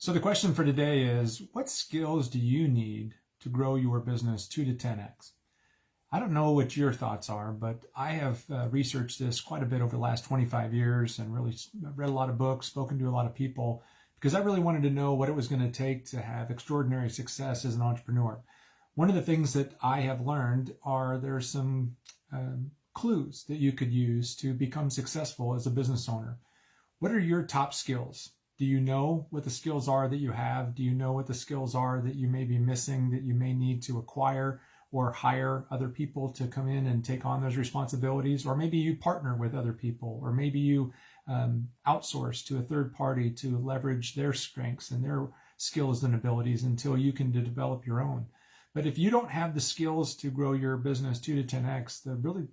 So the question for today is, what skills do you need to grow your business 2 to 10x? I don't know what your thoughts are, but I have researched this quite a bit over the last 25 years and really read a lot of books, spoken to a lot of people, because I really wanted to know what it was going to take to have extraordinary success as an entrepreneur. One of the things that I have learned are there's some clues that you could use to become successful as a business owner. What are your top skills? Do you know what the skills are that you have? Do you know what the skills are that you may be missing, that you may need to acquire or hire other people to come in and take on those responsibilities? Or maybe you partner with other people, or maybe you outsource to a third party to leverage their strengths and their skills and abilities until you can develop your own. But if you don't have the skills to grow your business 2 to 10x, the really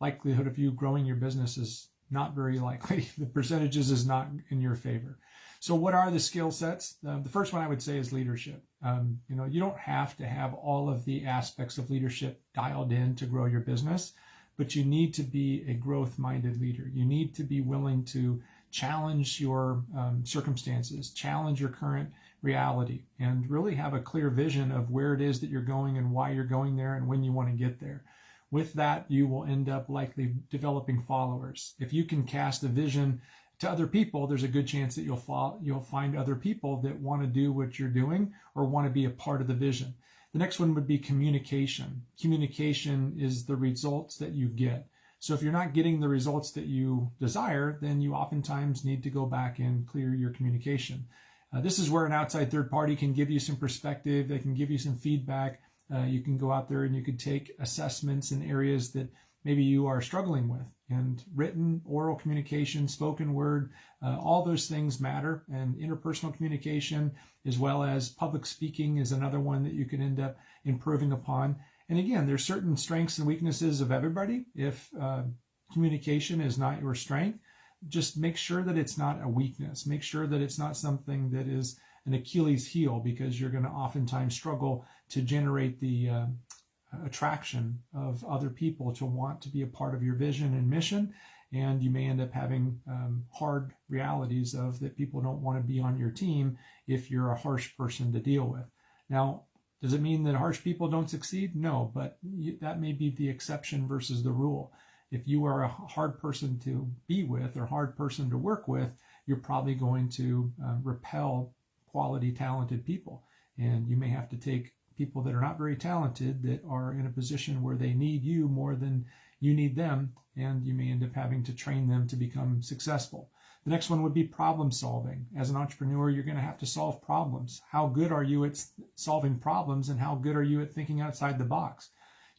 likelihood of you growing your business is not very likely. The percentages is not in your favor. So what are the skill sets? The first one I would say is leadership. You don't have to have all of the aspects of leadership dialed in to grow your business, but you need to be a growth-minded leader. You need to be willing to challenge your circumstances, challenge your current reality, and really have a clear vision of where it is that you're going and why you're going there and when you want to get there. With that, you will end up likely developing followers. If you can cast a vision to other people, there's a good chance that you'll find other people that want to do what you're doing or want to be a part of the vision. The next one would be communication. Communication is the results that you get. So if you're not getting the results that you desire, then you oftentimes need to go back and clear your communication. This is where an outside third party can give you some perspective. They can give you some feedback. You can go out there and you could take assessments in areas that maybe you are struggling with. And written, oral communication, spoken word, all those things matter. And interpersonal communication, as well as public speaking, is another one that you can end up improving upon. And again, there's certain strengths and weaknesses of everybody. If communication is not your strength, just make sure that it's not a weakness. Make sure that it's not something that is an Achilles heel, because you're going to oftentimes struggle to generate the attraction of other people to want to be a part of your vision and mission. And you may end up having hard realities of that people don't want to be on your team if you're a harsh person to deal with. Now, does it mean that harsh people don't succeed? No, but that may be the exception versus the rule. If you are a hard person to be with or hard person to work with, you're probably going to repel quality, talented people. And you may have to take people that are not very talented, that are in a position where they need you more than you need them, and you may end up having to train them to become successful. The next one would be problem solving. As an entrepreneur, you're going to have to solve problems. How good are you at solving problems, and how good are you at thinking outside the box?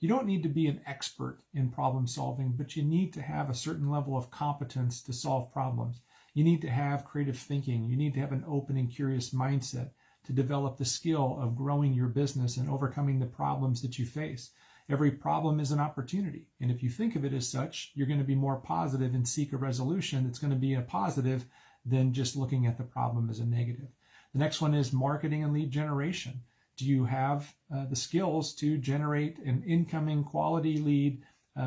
You don't need to be an expert in problem solving, but you need to have a certain level of competence to solve problems. You need to have creative thinking. You need to have an open and curious mindset to develop the skill of growing your business and overcoming the problems that you face. Every problem is an opportunity. And if you think of it as such, you're going to be more positive and seek a resolution that's going to be a positive than just looking at the problem as a negative. The next one is marketing and lead generation. Do you have the skills to generate an incoming quality lead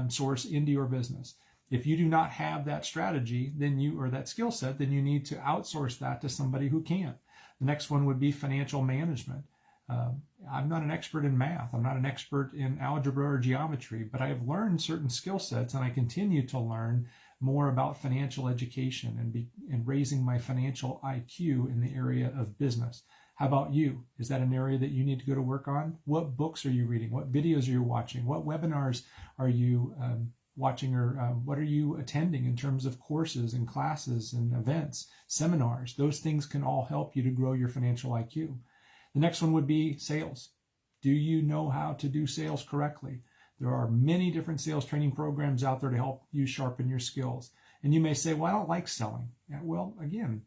source into your business? If you do not have that strategy, or that skill set, then you need to outsource that to somebody who can. The next one would be financial management. I'm not an expert in math. I'm not an expert in algebra or geometry, but I have learned certain skill sets, and I continue to learn more about financial education and raising my financial IQ in the area of business. How about you? Is that an area that you need to go to work on? What books are you reading? What videos are you watching? What webinars are you watching, or what are you attending in terms of courses and classes and events, seminars? Those things can all help you to grow your financial IQ. The next one would be sales. Do you know how to do sales correctly? There are many different sales training programs out there to help you sharpen your skills. And you may say, well, I don't like selling. Yeah, well, again,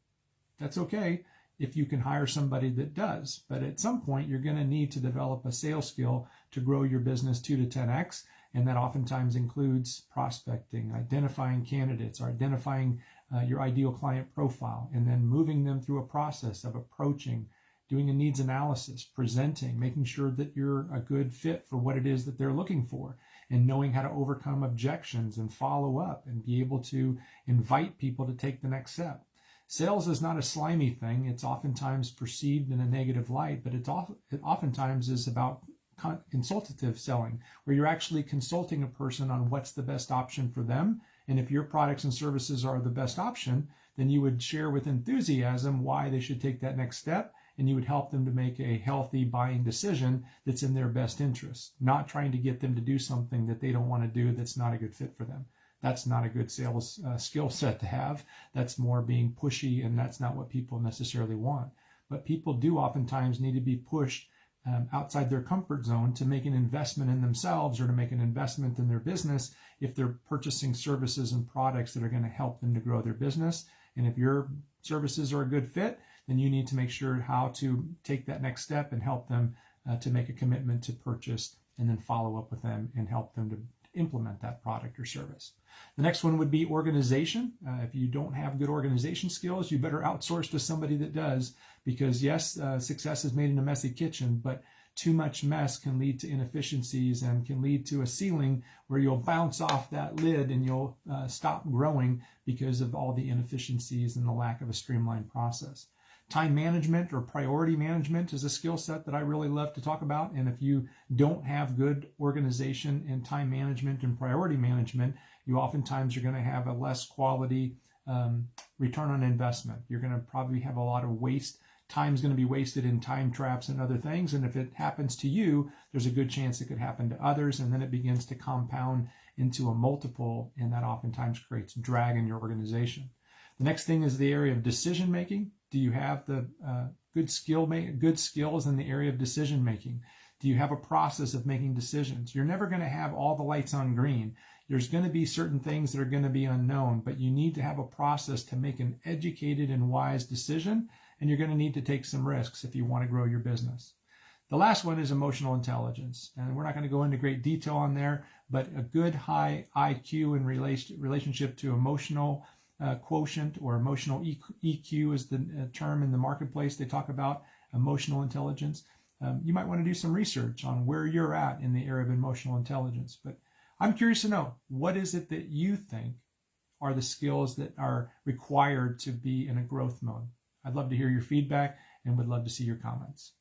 that's okay if you can hire somebody that does. But at some point, you're going to need to develop a sales skill to grow your business 2 to 10x. And that oftentimes includes prospecting, identifying candidates, or identifying your ideal client profile, and then moving them through a process of approaching, doing a needs analysis, presenting, making sure that you're a good fit for what it is that they're looking for, and knowing how to overcome objections and follow up and be able to invite people to take the next step. Sales is not a slimy thing. It's oftentimes perceived in a negative light, but it oftentimes is about consultative selling, where you're actually consulting a person on what's the best option for them. And if your products and services are the best option, then you would share with enthusiasm why they should take that next step, and you would help them to make a healthy buying decision that's in their best interest, not trying to get them to do something that they don't want to do that's not a good fit for them. That's not a good sales skill set to have. That's more being pushy, and that's not what people necessarily want. But people do oftentimes need to be pushed outside their comfort zone to make an investment in themselves or to make an investment in their business if they're purchasing services and products that are going to help them to grow their business. And if your services are a good fit, then you need to make sure how to take that next step and help them to make a commitment to purchase, and then follow up with them and help them to implement that product or service. The next one would be organization. If you don't have good organization skills, you better outsource to somebody that does, because yes, success is made in a messy kitchen, but too much mess can lead to inefficiencies and can lead to a ceiling where you'll bounce off that lid and you'll stop growing because of all the inefficiencies and the lack of a streamlined process. Time management or priority management is a skill set that I really love to talk about. And if you don't have good organization in time management and priority management, you oftentimes are going to have a less quality return on investment. You're going to probably have a lot of waste. Time's going to be wasted in time traps and other things. And if it happens to you, there's a good chance it could happen to others. And then it begins to compound into a multiple, and that oftentimes creates drag in your organization. The next thing is the area of decision making. Do you have the good skills in the area of decision making? Do you have a process of making decisions? You're never going to have all the lights on green. There's going to be certain things that are going to be unknown, but you need to have a process to make an educated and wise decision, and you're going to need to take some risks if you want to grow your business. The last one is emotional intelligence, and we're not going to go into great detail on there, but a good high IQ in relationship to emotional quotient, or emotional EQ is the term in the marketplace. They talk about emotional intelligence. You might want to do some research on where you're at in the area of emotional intelligence. But I'm curious to know, what is it that you think are the skills that are required to be in a growth mode? I'd love to hear your feedback and would love to see your comments.